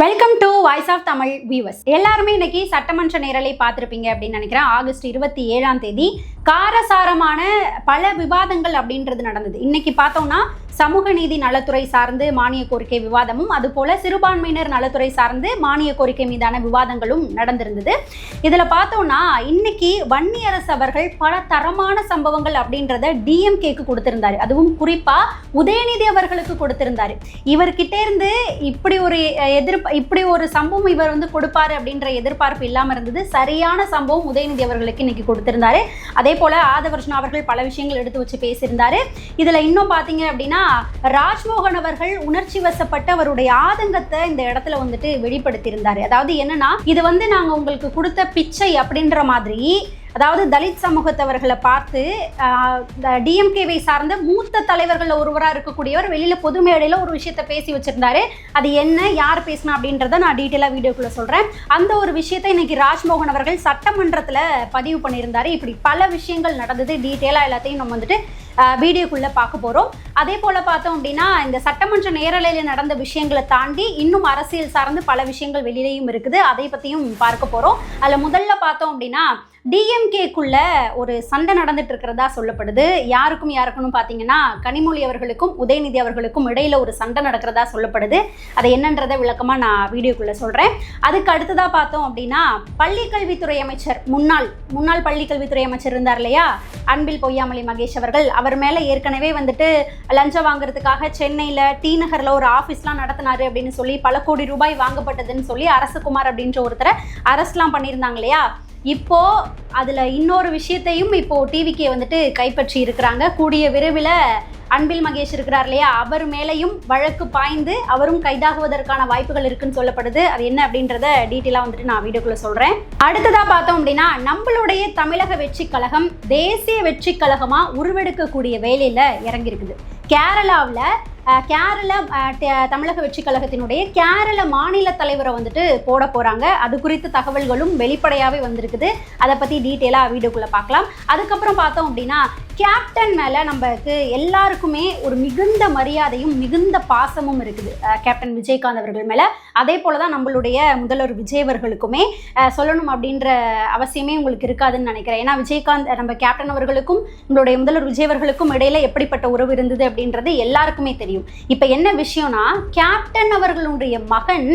Welcome to voice of Tamil viewers. எல்லாருமே இன்னைக்கு சட்டமன்ற நேரலை பார்த்துருப்பீங்க அப்படின்னு நினைக்கிறேன். ஆகஸ்ட் 27ஆம் தேதி காரசாரமான பல விவாதங்கள் அப்படின்றது நடந்தது. இன்னைக்கு பார்த்தோம்னா சமூக நீதி நலத்துறை சார்ந்து மானிய கோரிக்கை விவாதமும் அதுபோல சிறுபான்மையினர் நலத்துறை சார்ந்து மானிய கோரிக்கை மீதான விவாதங்களும் நடந்திருந்தது. இதில் பார்த்தோம்னா இன்னைக்கு வன்னியரசு அவர்கள் பல தரமான சம்பவங்கள் அப்படின்றத டிஎம்கேக்கு கொடுத்திருந்தாரு. அதுவும் குறிப்பா உதயநிதி அவர்களுக்கு கொடுத்திருந்தாரு. இவர்கிட்ட இருந்து இப்படி ஒரு சம்பவம் இவர் கொடுப்பாரு அப்படின்ற எதிர்பார்ப்பு இல்லாம இருந்தது. சரியான சம்பவம் உதயநிதி அவர்களுக்கு இன்னைக்கு கொடுத்திருந்தாரு. அதே போல ஆதவர்ஷனா அவர்கள் பல விஷயங்கள் எடுத்து வச்சு பேசியிருந்தாரு. இதுல இன்னும் பாத்தீங்க அப்படின்னா ராஜ்மோகன் அவர்கள் உணர்ச்சி வசப்பட்டு அவருடைய ஆதங்கத்தை இந்த இடத்துல வெளிப்படுத்தியிருந்தாரு. அதாவது என்னன்னா, இது நாங்க உங்களுக்கு கொடுத்த பிச்சை அப்படின்ற மாதிரி, அதாவது தலித் சமூகத்தவர்களை பார்த்து டிஎம்கேவை சார்ந்த மூத்த தலைவர்கள் ஒருவராக இருக்கக்கூடியவர் வெளியில பொது மேடையில் ஒரு விஷயத்த பேசி வச்சிருந்தாரு. அது என்ன, யார் பேசினா அப்படின்றத நான் டீட்டெயிலாக வீடியோக்குள்ள சொல்றேன். அந்த ஒரு விஷயத்தை இன்னைக்கு ராஜ்மோகன் அவர்கள் சட்டமன்றத்தில் பதிவு பண்ணியிருந்தாரு. இப்படி பல விஷயங்கள் நடந்தது. டீட்டெயிலாக எல்லாத்தையும் நம்ம வீடியோக்குள்ள பார்க்க போறோம். அதே போல பார்த்தோம் அப்படின்னா, இந்த சட்டமன்ற நேரலையில் நடந்த விஷயங்களை தாண்டி இன்னும் அரசியல் சார்ந்து பல விஷயங்கள் வெளியிலையும் இருக்குது. அதை பத்தியும் பார்க்க போறோம். அதுல முதல்ல பார்த்தோம் அப்படின்னா, டிஎம்கேக்குள்ள ஒரு சண்டை நடந்துட்டு இருக்கிறதா சொல்லப்படுது. யாருக்கும் பார்த்தீங்கன்னா கனிமொழி அவர்களுக்கும் உதயநிதி அவர்களுக்கும் இடையில ஒரு சண்டை நடக்கிறதா சொல்லப்படுது. அதை என்னன்றதை விளக்கமா நான் வீடியோக்குள்ள சொல்றேன். அதுக்கு அடுத்ததா பார்த்தோம் அப்படின்னா, பள்ளிக்கல்வித்துறை அமைச்சர் முன்னாள் பள்ளிக்கல்வித்துறை அமைச்சர் இருந்தார் இல்லையா, அன்பில் பொய்யாமொழி மகேஷ் அவர்கள், அவர் மேல ஏற்கனவே லஞ்சம் வாங்குறதுக்காக சென்னையில டி நகர்ல ஒரு ஆபீஸ்லாம் நடத்தினாரு அப்படின்னு சொல்லி பல கோடி ரூபாய் வாங்கப்பட்டதுன்னு சொல்லி அரசகுமார் அப்படின்ற ஒருத்தரை அரெஸ்ட்லாம் பண்ணியிருந்தாங்க இல்லையா. இப்போ அதுல இன்னொரு விஷயத்தையும் இப்போ டிவிக்கே கைப்பற்றி இருக்கிறாங்க. கூடிய விரைவில் அன்பில் மகேஷ் இருக்கிறார் இல்லையா, அவர் மேலையும் வழக்கு பாய்ந்து அவரும் கைதாகுவதற்கான வாய்ப்புகள் இருக்குன்னு சொல்லப்படுது. அது என்ன அப்படின்றத டீட்டெயிலாக நான் வீடியோக்குள்ள சொல்றேன். அடுத்ததா பார்த்தோம் அப்படின்னா, நம்மளுடைய தமிழக வெற்றி கழகம் தேசிய வெற்றி கழகமா உருவெடுக்கக்கூடிய வேலையில இறங்கி இருக்குது. கேரள தமிழக வெற்றி கழகத்தினுடைய கேரள மாநில தலைவரை போட போறாங்க. அது குறித்த தகவல்களும் வெளிப்படையாவே வந்திருக்குது. அதை பத்தி டீட்டெயிலா வீடியோக்குள்ள பார்க்கலாம். அதுக்கப்புறம் பார்த்தோம் அப்படின்னா, கேப்டன் மேல நமக்கு எல்லாருக்குமே ஒரு மிகுந்த மரியாதையும் மிகுந்த பாசமும் இருக்குது கேப்டன் விஜயகாந்த் அவர்கள் மேல. அதே போலதான் நம்மளுடைய முதல்வர் விஜய் அவர்களுக்குமே சொல்லணும் அப்படின்ற அவசியமே உங்களுக்கு இருக்காதுன்னு நினைக்கிறேன். ஏன்னா விஜயகாந்த் நம்ம கேப்டன் அவர்களுக்கும் நம்மளுடைய முதல்வர் விஜய் அவர்களுக்கும் இடையில எப்படிப்பட்ட உறவு இருந்தது அப்படின்றது எல்லாருக்குமே தெரியும். இப்ப என்ன விஷயம்னா, கேப்டன் அவர்களுடைய மகன்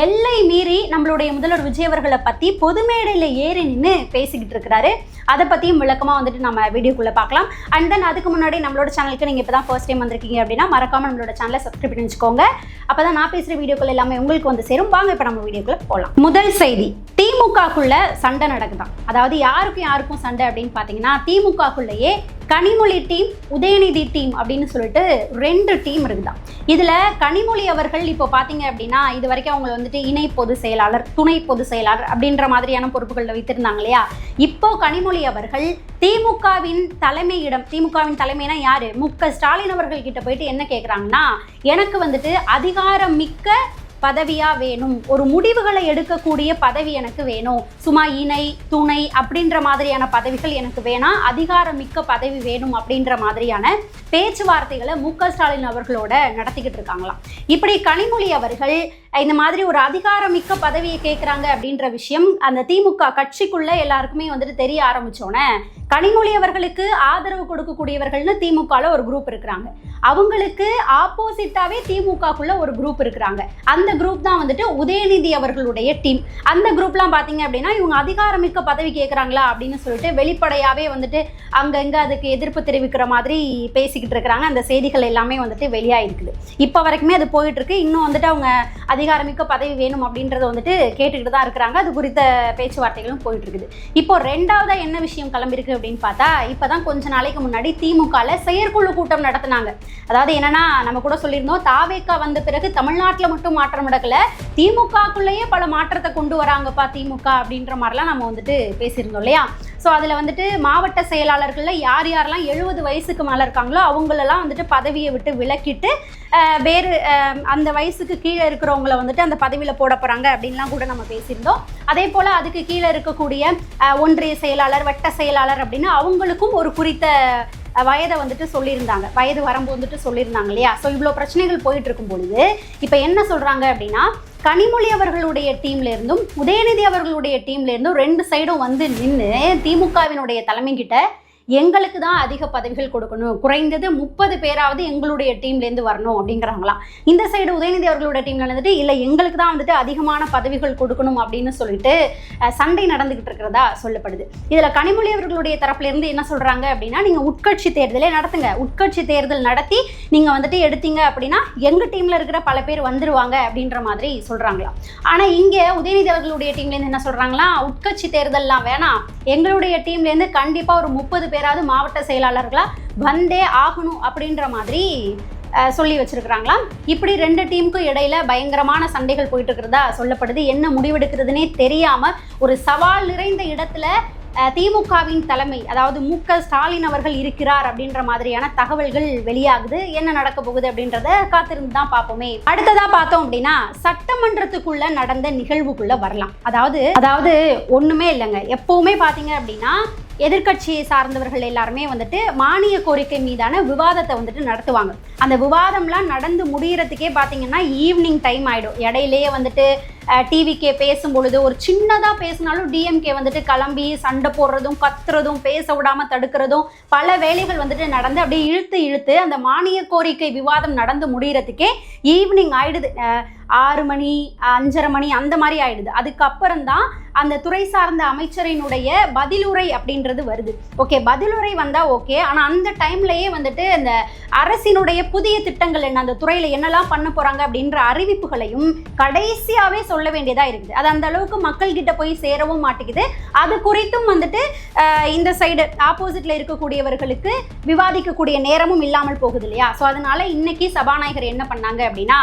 எல்லை மீறி நம்மளுடைய முதல்வர் விஜய் அவர்களை பத்தி பொது மேடையில ஏறி நின்று பேசிக்கிட்டு இருக்கிறாரு. அதை பத்தியும் விளக்கமா நம்ம வீடியோக்குள்ள பார்க்கலாம். அண்ட் தென் அதுக்கு முன்னாடி நம்மளோட சேனலுக்கு நீங்க இப்பதான் ஃபர்ஸ்ட் டைம் வந்திருக்கீங்க அப்படின்னா மறக்காம நம்மளோட சேனலை சப்ஸ்கிரைப் பண்ணி வச்சுக்கோங்க. அப்பதான் நான் பேசுற வீடியோக்கள் எல்லாமே உங்களுக்கு சேரும். வாங்க இப்ப நம்ம வீடியோக்குள்ள போலாம். முதல் செய்தி, திமுகக்குள்ள சண்டை நடக்குதான். அதாவது யாருக்கும் சண்டை அப்படின்னு பாத்தீங்கன்னா, திமுகக்குள்ளேயே கனிமொழி டீம், உதயநிதி டீம் அப்படின்னு சொல்லிட்டு 2 டீம் இருக்குதான். இதுல கனிமொழி அவர்கள் இப்போ பாத்தீங்க அப்படின்னா, இது வரைக்கும் அவங்க இணை பொதுச் செயலாளர், துணை பொதுச் செயலாளர் அப்படின்ற மாதிரியான பொறுப்புகளில் வைத்திருந்தாங்க இல்லையா. இப்போ கனிமொழி அவர்கள் திமுகவின் தலைமைனா யாரு, மு.க. ஸ்டாலின் அவர்கள் கிட்ட போயிட்டு என்ன கேட்குறாங்கன்னா, எனக்கு அதிகாரம் மிக்க பதவியா வேணும், ஒரு முடிவுகளை எடுக்கக்கூடிய பதவி எனக்கு வேணும், சும்மா இணை துணை அப்படின்ற மாதிரியான பதவிகள் எனக்கு வேணாம், அதிகாரமிக்க பதவி வேணும் அப்படின்ற மாதிரியான பேச்சுவார்த்தைகளை மு.க. ஸ்டாலின் அவர்களோட நடத்திக்கிட்டு இருக்காங்களாம். இப்படி கனிமொழி அவர்கள் இந்த மாதிரி ஒரு அதிகாரமிக்க பதவியை கேட்குறாங்க அப்படின்ற விஷயம் அந்த திமுக கட்சிக்குள்ள எல்லாருக்குமே தெரிய ஆரம்பிச்சோன்னே, கனிமொழி அவர்களுக்கு ஆதரவு கொடுக்கக்கூடியவர்கள்னு திமுகல ஒரு குரூப் இருக்கிறாங்க, அவங்களுக்கு ஆப்போசிட்டாவே திமுகக்குள்ள ஒரு குரூப் இருக்கிறாங்க. அந்த குரூப் தான் உதயநிதி அவர்களுடைய டீம். அந்த குரூப்லாம் பாத்தீங்க அப்படின்னா, இவங்க அதிகாரமிக்க பதவி கேட்குறாங்களா அப்படின்னு சொல்லிட்டு வெளிப்படையாவே அங்கங்க அதுக்கு எதிர்ப்பு தெரிவிக்கிற மாதிரி பேசிக்கிட்டு இருக்கிறாங்க. அந்த செய்திகள் எல்லாமே வெளியாயிருக்குது. இப்போ வரைக்குமே அது போயிட்டு இருக்கு. இன்னும் அவங்க அதிகாரமிக்க பதவி வேணும் அப்படின்றத கேட்டுக்கிட்டு தான் இருக்கிறாங்க. அது குறித்த பேச்சுவார்த்தைகளும் போயிட்டு இருக்குது. இப்போ 2வதா என்ன விஷயம் கிளம்பிருக்கு அப்படின்னு பார்த்தா, இப்பதான் கொஞ்ச நாளைக்கு முன்னாடி திமுகல செயற்குழு கூட்டம் நடத்தினாங்க. அதாவது என்னன்னா, நம்ம கூட சொல்லியிருந்தோம், தாவேகா வந்த பிறகு தமிழ்நாட்டில் மட்டும் மாற்றம் நடக்கல, திமுகக்குள்ளேயே பல மாற்றத்தை கொண்டு வராங்கப்பா திமுக அப்படின்ற மாதிரிலாம் நம்ம பேசியிருந்தோம் இல்லையா. ஸோ அதில் மாவட்ட செயலாளர்களில் யாரெல்லாம் 70 வயசுக்கு மேலே இருக்காங்களோ அவங்களெல்லாம் பதவியை விட்டு விலக்கிட்டு வேறு அந்த வயசுக்கு கீழே இருக்கிறவங்கள அந்த பதவியில் போட போகிறாங்க அப்படின்லாம் கூட நம்ம பேசியிருந்தோம். அதே போல் அதுக்கு கீழே இருக்கக்கூடிய ஒன்றிய செயலாளர், வட்ட செயலாளர் அப்படின்னு அவங்களுக்கும் ஒரு குறித்த வயதை சொல்லியிருந்தாங்க, வயது வரம்பு சொல்லியிருந்தாங்க இல்லையா. ஸோ இவ்வளோ பிரச்சனைகள் போயிட்டு இருக்கும் பொழுது இப்போ என்ன சொல்கிறாங்க அப்படின்னா, கனிமொழி அவர்களுடைய டீம்ல இருந்தும் உதயநிதி அவர்களுடைய டீம்ல இருந்தும் 2 சைடும் வந்து நின்று திமுகவினுடைய தலைமை கிட்ட எங்களுக்கு தான் அதிக பதவிகள் கொடுக்கணும், குறைந்தது 30 பேராவது எங்களுடைய டீம்லேருந்து வரணும் அப்படிங்கிறாங்களாம். இந்த சைடு உதயநிதி அவர்களுடைய டீம்ல வந்துட்டு இல்லை எங்களுக்கு தான் வந்துட்டு அதிகமான பதவிகள் கொடுக்கணும் அப்படின்னு சொல்லிட்டு சண்டை நடந்துகிட்டு இருக்கிறதா சொல்லப்படுது. இதில் கனிமொழி அவர்களுடைய தரப்புலேருந்து என்ன சொல்கிறாங்க அப்படின்னா, நீங்கள் உட்கட்சி தேர்தலே நடத்துங்க, உட்கட்சி தேர்தல் நடத்தி நீங்கள் வந்துட்டு எடுத்தீங்க அப்படின்னா எங்கள் டீமில் இருக்கிற பல பேர் வந்துருவாங்க அப்படின்ற மாதிரி சொல்கிறாங்களாம். ஆனால் இங்கே உதயநிதி அவர்களுடைய டீம்லேருந்து என்ன சொல்கிறாங்களா, உட்கட்சி தேர்தல்லாம் வேணாம், எங்களுடைய டீம்லேருந்து கண்டிப்பாக ஒரு 30 பேராவது மாவட்ட செயலாளர்களாக வந்தே ஆகணும் அப்படின்ற மாதிரி சொல்லி வச்சிருக்கிறாங்களாம். இப்படி 2 டீமுக்கும் இடையில பயங்கரமான சண்டைகள் போயிட்டு இருக்கிறதா சொல்லப்படுது. என்ன முடிவெடுக்கிறதுனே தெரியாம ஒரு சவால் நிறைந்த இடத்துல திமுகவின் தலைமை, அதாவது மு.க. ஸ்டாலின் அவர்கள் இருக்கிறார் அப்படின்ற மாதிரியான தகவல்கள் வெளியாகுது. என்ன நடக்க போகுது அப்படின்றத காத்திருந்து தான் பார்ப்போமே. அடுத்ததா பார்த்தோம் அப்படின்னா சட்டமன்றத்துக்குள்ள நடந்த நிகழ்வுக்குள்ள வரலாம். அதாவது ஒண்ணுமே இல்லைங்க. எப்பவுமே பார்த்தீங்க அப்படின்னா எதிர்கட்சியை சார்ந்தவர்கள் எல்லாருமே வந்துட்டு மானிய கோரிக்கை மீதான விவாதத்தை வந்துட்டு நடத்துவாங்க. அந்த விவாதம்லாம் நடந்து முடிகிறதுக்கே பார்த்தீங்கன்னா ஈவினிங் டைம் ஆகிடும். இடையிலேயே வந்துட்டு டிவிக்கே பேசும் பொழுது ஒரு சின்னதாக பேசினாலும் டிஎம்கே வந்துட்டு கிளம்பி சண்டை போடுறதும் கத்துறதும் பேச விடாமல் தடுக்கிறதும் பல வேலைகள் வந்துட்டு நடந்து அப்படியே இழுத்து அந்த மானிய கோரிக்கை விவாதம் நடந்து முடிகிறதுக்கே ஈவினிங் ஆயிடுது. 6 மணி 5:30 மணி அந்த மாதிரி ஆயிடுது. அதுக்கப்புறம் தான் அந்த துறை சார்ந்த அமைச்சரினுடைய பதிலுரை அப்படின்றது வருது. ஓகே, பதிலுரை வந்தால் ஓகே, ஆனால் அந்த டைம்லேயே வந்துட்டு அந்த அரசினுடைய புதிய திட்டங்கள் என்ன, அந்த துறையில் என்னெல்லாம் பண்ண போகிறாங்க அப்படின்ற அறிவிப்புகளையும் கடைசியாகவே சொல்ல வேண்டியதாக இருக்குது. அது அந்த அளவுக்கு மக்கள்கிட்ட போய் சேரவும் மாட்டேங்குது. அது குறித்தும் வந்துட்டு இந்த சைடு ஆப்போசிட்டில் இருக்கக்கூடியவர்களுக்கு விவாதிக்கக்கூடிய நேரமும் இல்லாமல் போகுது இல்லையா? ஸோ அதனால இன்னைக்கு சபாநாயகர் என்ன பண்ணாங்க அப்படின்னா,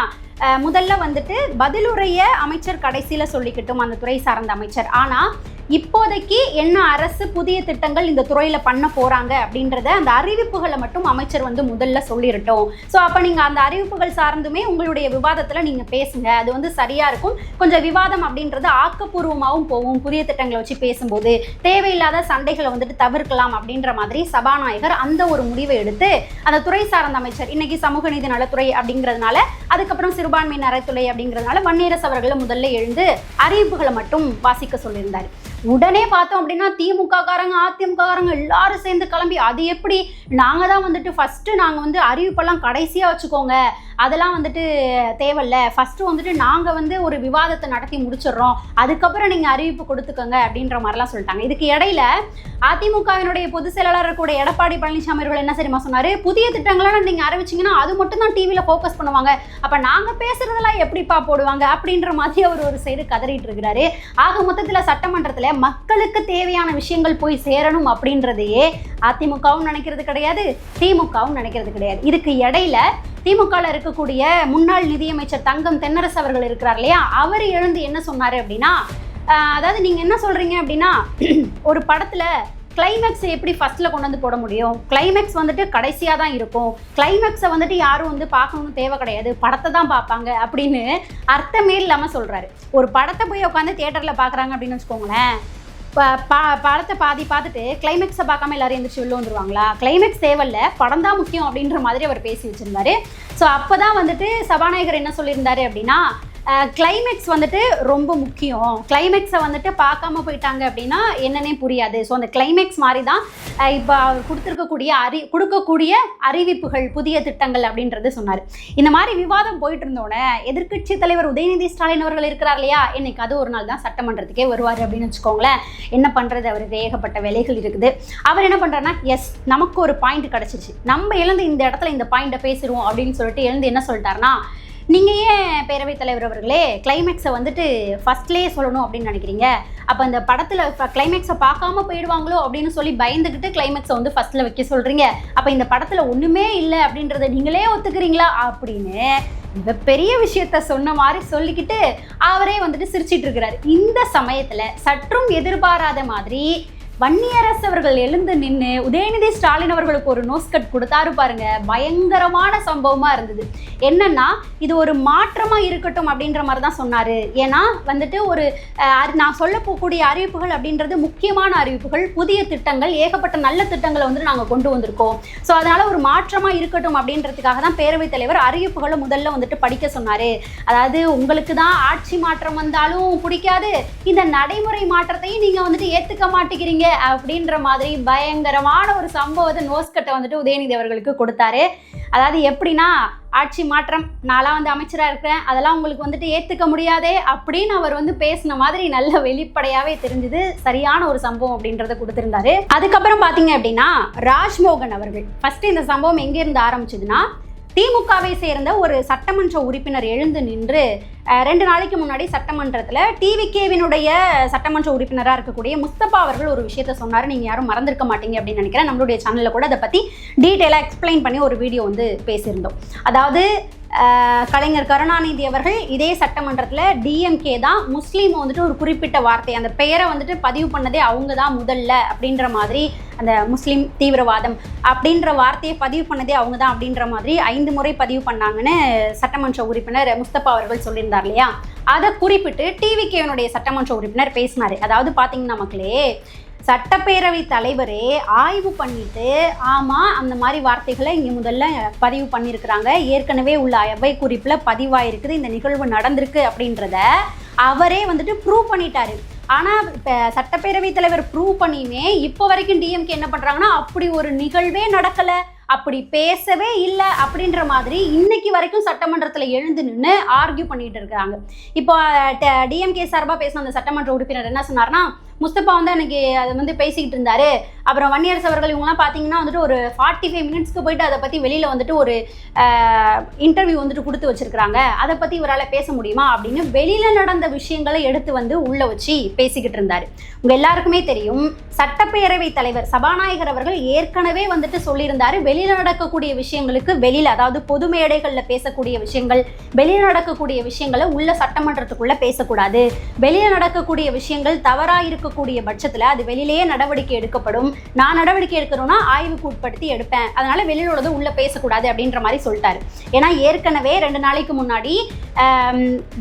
முதல்ல வந்துட்டு பதிலுரைய அமைச்சர் கடைசியில் சொல்லிக்கிட்டும் அந்த துறை சார்ந்த அமைச்சர். ஆனால் இப்போதைக்கு என்ன அரசு புதிய திட்டங்கள் இந்த துறையில் பண்ண போகிறாங்க அப்படின்றத அந்த அறிவிப்புகளை மட்டும் அமைச்சர் வந்து முதல்ல சொல்லிடட்டும். ஸோ அப்போ நீங்கள் அந்த அறிவிப்புகள் சார்ந்துமே உங்களுடைய விவாதத்தில் நீங்கள் பேசுங்க, அது வந்து சரியாக இருக்கும். கொஞ்சம் விவாதம் அப்படின்றது ஆக்கப்பூர்வமாகவும் போகும். புதிய திட்டங்களை வச்சு பேசும்போது தேவையில்லாத சண்டைகளை வந்துட்டு தவிர்க்கலாம் அப்படின்ற மாதிரி சபாநாயகர் அந்த ஒரு முடிவை எடுத்து அந்த துறை சார்ந்த அமைச்சர், இன்னைக்கு சமூக நீதி நலத்துறை அப்படிங்கிறதுனால, அதுக்கப்புறம் சிறுபான்மை நலத்துறை அப்படிங்கிறதுனால வன்னியரசு அவர்களை முதல்ல எழுந்து அறிவிப்புகளை மட்டும் வாசிக்க சொல்லியிருந்தார். உடனே பார்த்தோம் அப்படின்னா திமுக காரங்க அதிமுக காரங்க எல்லாரும் சேர்ந்து கிளம்பி, அது எப்படி நாங்கள் தான் வந்துட்டு ஃபஸ்ட்டு நாங்கள் வந்து அறிவிப்பெல்லாம் கடைசியாக வச்சுக்கோங்க, அதெல்லாம் வந்துட்டு தேவையில்ல, ஃபஸ்ட்டு வந்துட்டு நாங்கள் வந்து ஒரு விவாதத்தை நடத்தி முடிச்சிடுறோம், அதுக்கப்புறம் நீங்கள் அறிவிப்பு கொடுத்துக்கோங்க அப்படின்ற மாதிரிலாம் சொல்லிட்டாங்க. இதுக்கு இடையில அதிமுகவினுடைய பொதுச் செயலாளர் கூட எடப்பாடி பழனிசாமி அவர்கள் என்ன சரிமா சொன்னார், புதிய திட்டங்கள்லாம் நீங்கள் அறிவிச்சிங்கன்னா அது மட்டும் தான் டிவியில் ஃபோக்கஸ் பண்ணுவாங்க, அப்போ நாங்கள் பேசுகிறதெல்லாம் எப்படிப்பா போடுவாங்க அப்படின்ற மாதிரி அவர் ஒரு சைடு கதறிட்டு இருக்கிறாரு. ஆக மொத்தத்தில் சட்டமன்றத்தில் மக்களுக்கு தேவையான விஷயங்கள் போய் சேரணும் அப்படின்றதையே அதிமுகவும் நினைக்கிறது கிடையாது, திமுகவும் நினைக்கிறது கிடையாது. இதுக்கு இடையில திமுகவில் இருக்கக்கூடிய முன்னாள் நிதியமைச்சர் தங்கம் தென்னரசு அவர்கள் இருக்கிறார் இல்லையா, அவர் எழுந்து என்ன சொன்னார் அப்படின்னா, அதாவது நீங்கள் என்ன சொல்கிறீங்க அப்படின்னா, ஒரு படத்தில் கிளைமேக்ஸை எப்படி ஃபஸ்ட்டில் கொண்டு வந்து போட முடியும், கிளைமேக்ஸ் வந்துட்டு கடைசியாக தான் இருக்கும், கிளைமேக்ஸை வந்துட்டு யாரும் வந்து பார்க்கணும்னு தேவை கிடையாது, படத்தை தான் பார்ப்பாங்க அப்படின்னு அர்த்தமே இல்லாமல் சொல்கிறாரு. ஒரு படத்தை போய் உட்காந்து தியேட்டரில் பார்க்குறாங்க அப்படின்னு வச்சுக்கோங்களேன், படத்தை பாதி பார்த்துட்டு கிளைமேக்ஸை பார்க்காம எல்லாரும் எழுந்திரிச்சு வெளில வந்துருவாங்களா? கிளைமேக்ஸ் தேவையில்ல, படம் தான் முக்கியம் அப்படின்ற மாதிரி அவர் பேசி வச்சுருந்தாரு. ஸோ அப்போ தான் வந்துட்டு சபாநாயகர் என்ன சொல்லியிருந்தாரு அப்படின்னா, கிளைமேக்ஸ் வந்துட்டு ரொம்ப முக்கியம், கிளைமேக்ஸை வந்துட்டு பார்க்காம போயிட்டாங்க அப்படின்னா என்னன்னே புரியாது. ஸோ அந்த கிளைமேக்ஸ் மாதிரி தான் இப்போ அவர் கொடுக்கக்கூடிய அறிவிப்புகள் புதிய திட்டங்கள் அப்படின்றது சொன்னார். இந்த மாதிரி விவாதம் போயிட்டு இருந்தோடனே எதிர்க்கட்சி தலைவர் உதயநிதி ஸ்டாலின் அவர்கள் இருக்கிறார் இல்லையா, இன்னைக்கு அது ஒரு நாள் தான் சட்டமன்றத்துக்கே வருவார் அப்படின்னு வச்சுக்கோங்களேன். என்ன பண்ணுறது, அவருக்கு ஏகப்பட்ட வேலைகள் இருக்குது. அவர் என்ன பண்ணுறாருன்னா, எஸ் நமக்கு ஒரு பாயிண்ட் கிடச்சிருச்சு, நம்ம எழுந்து இந்த இடத்துல இந்த பாயிண்ட்டை பேசிடுவோம் அப்படின்னு சொல்லிட்டு எழுந்து என்ன சொல்லிட்டாருன்னா, நீங்கள் ஏன் பேரவைத் தலைவர் அவர்களே கிளைமேக்ஸை வந்துட்டு ஃபஸ்ட்லேயே சொல்லணும் அப்படின்னு நினைக்கிறீங்க, அப்போ அந்த படத்தில் கிளைமேக்ஸை பார்க்காம போயிடுவாங்களோ அப்படின்னு சொல்லி பயந்துக்கிட்டு கிளைமேக்ஸை வந்து ஃபஸ்ட்டில் வைக்க சொல்கிறீங்க, அப்போ இந்த படத்தில் ஒன்றுமே இல்லை அப்படின்றத நீங்களே ஒத்துக்கிறீங்களா அப்படின்னு பெரிய விஷயத்த சொன்ன மாதிரி சொல்லிக்கிட்டு அவரே வந்துட்டு சிரிச்சிட்டு இருக்கிறாரு. இந்த சமயத்தில் சற்றும் எதிர்பாராத மாதிரி வன்னியரசு அவர்கள் எழுந்து நின்று உதயநிதி ஸ்டாலின் அவர்களுக்கு ஒரு நோஸ்கட் கொடுத்தாரு பாருங்க. பயங்கரமான சம்பவமா இருந்தது. என்னன்னா இது ஒரு மாற்றமா இருக்கட்டும் அப்படின்ற மாதிரி தான் சொன்னாரு. ஏன்னா வந்துட்டு ஒரு நான் சொல்ல போகக்கூடிய அறிவிப்புகள் அப்படின்றது முக்கியமான அறிவிப்புகள், புதிய திட்டங்கள், ஏகப்பட்ட நல்ல திட்டங்களை வந்துட்டு நாங்கள் கொண்டு வந்திருக்கோம். ஸோ அதனால ஒரு மாற்றமா இருக்கட்டும் அப்படின்றதுக்காக தான் பேரவைத் தலைவர் அறிவிப்புகளை முதல்ல வந்துட்டு படிக்க சொன்னாரு. அதாவது உங்களுக்கு தான் ஆட்சி மாற்றம் வந்தாலும் பிடிக்காது, இந்த நடைமுறை மாற்றத்தையும் நீங்க வந்துட்டு ஏத்துக்க மாட்டேங்கிறீங்க அப்படின்ற மாதிரி பயங்கரமான ஒரு சம்பவத்தை நோஸ்கட்டை வந்துட்டு உதயநிதி அவர்களுக்கு கொடுத்தாரு. அதாவது எப்படின்னா, ஆட்சி மாற்றம், நான்லாம் வந்து அமைச்சராக இருக்கிறேன், அதெல்லாம் உங்களுக்கு வந்துட்டு ஏற்றுக்க முடியாதே அப்படின்னு அவர் வந்து பேசின மாதிரி நல்ல வெளிப்படையாகவே தெரிஞ்சுது. சரியான ஒரு சம்பவம் அப்படின்றத கொடுத்துருந்தாரு. அதுக்கப்புறம் பார்த்தீங்க அப்படின்னா ராஜ்மோகன் அவர்கள் ஃபர்ஸ்ட் இந்த சம்பவம் எங்கேருந்து ஆரம்பிச்சதுன்னா, திமுகவை சேர்ந்த ஒரு சட்டமன்ற உறுப்பினர் எழுந்து நின்று 2 நாளைக்கு முன்னாடி சட்டமன்றத்தில் டிவிகேவினுடைய சட்டமன்ற உறுப்பினராக இருக்கக்கூடிய முஸ்தபா அவர்கள் ஒரு விஷயத்த சொன்னார். நீங்கள் யாரும் மறந்துருக்க மாட்டீங்க அப்படின்னு நினைக்கிறேன். நம்மளுடைய சேனலில் கூட அதை பற்றி டீட்டெயிலாக எக்ஸ்பிளைன் பண்ணி ஒரு வீடியோ வந்து பேசியிருந்தோம். அதாவது கலைஞர் கருணாநிதி அவர்கள் இதே சட்டமன்றத்தில் டிஎம்கே தான் முஸ்லீம் வந்துட்டு ஒரு குறிப்பிட்ட வார்த்தை, அந்த பெயரை வந்துட்டு பதிவு பண்ணதே அவங்க தான் முதல்ல அப்படின்ற மாதிரி, அந்த முஸ்லீம் தீவிரவாதம் அப்படின்ற வார்த்தையை பதிவு பண்ணதே அவங்க தான் அப்படின்ற மாதிரி 5 முறை பதிவு பண்ணாங்கன்னு சட்டமன்ற உறுப்பினர் முஸ்தபா அவர்கள் சொல்லியிருந்தார் இல்லையா. அதை குறிப்பிட்டு டிவிகேனுடைய சட்டமன்ற உறுப்பினர் பேசினார். அதாவது பார்த்தீங்கன்னா மக்களே, சட்டப்பேரவை தலைவரே ஆய்வு பண்ணிட்டு ஆமாம் அந்த மாதிரி வார்த்தைகளை இங்கே முதல்ல பதிவு பண்ணியிருக்கிறாங்க, ஏற்கனவே உள்ள அவை குறிப்பில் பதிவாயிருக்குது, இந்த நிகழ்வு நடந்திருக்கு அப்படின்றத அவரே வந்துட்டு ப்ரூவ் பண்ணிட்டாரு. ஆனால் இப்போ சட்டப்பேரவை தலைவர் ப்ரூவ் பண்ணியுமே இப்போ வரைக்கும் டிஎம்கே என்ன பண்ணுறாங்கன்னா, அப்படி ஒரு நிகழ்வே நடக்கலை, அப்படி பேசவே இல்லை அப்படின்ற மாதிரி இன்னைக்கு வரைக்கும் சட்டமன்றத்தில் எழுந்து நின்று ஆர்கியூ பண்ணிட்டு இருக்கிறாங்க. இப்போ டிஎம்கே சார்பாக பேசின அந்த சட்டமன்ற உறுப்பினர் என்ன சொன்னார்னா, முஸ்தபா வந்து அன்னைக்கு அதை வந்து பேசிக்கிட்டு இருந்தாரு. அப்புறம் வன்னியரசு அவர்கள் இவங்கலாம் பார்த்தீங்கன்னா வந்துட்டு ஒரு 45 மினிட்ஸ்க்கு போயிட்டு அதை பற்றி வெளியில் வந்துட்டு ஒரு இன்டர்வியூ வந்துட்டு கொடுத்து வச்சிருக்கிறாங்க, அதை பற்றி இவரால் பேச முடியுமா அப்படின்னு வெளியில் நடந்த விஷயங்களை எடுத்து வந்து உள்ளே வச்சு பேசிக்கிட்டு இருந்தார். உங்கள் எல்லாருக்குமே தெரியும், சட்டப்பேரவை தலைவர் சபாநாயகர் அவர்கள் ஏற்கனவே வந்துட்டு சொல்லியிருந்தாரு, வெளியில் நடக்கக்கூடிய விஷயங்களுக்கு வெளியில், அதாவது பொது மேடைகளில் பேசக்கூடிய விஷயங்கள், வெளியில் நடக்கக்கூடிய விஷயங்களை உள்ள சட்டமன்றத்துக்குள்ளே பேசக்கூடாது, வெளியில் நடக்கக்கூடிய விஷயங்கள் தவறாக இருக்கக்கூடிய பட்சத்தில் அது வெளியிலேயே நடவடிக்கை எடுக்கப்படும், நான் நடவடிக்கை எடுக்கணும்னா ஆய்வுக்கு உட்படுத்தி எடுப்பேன், அதனால வெளியில் உள்ளது உள்ள பேசக்கூடாது அப்படின்ற மாதிரி சொல்லிட்டாரு. ஏன்னா ஏற்கனவே 2 நாளைக்கு முன்னாடி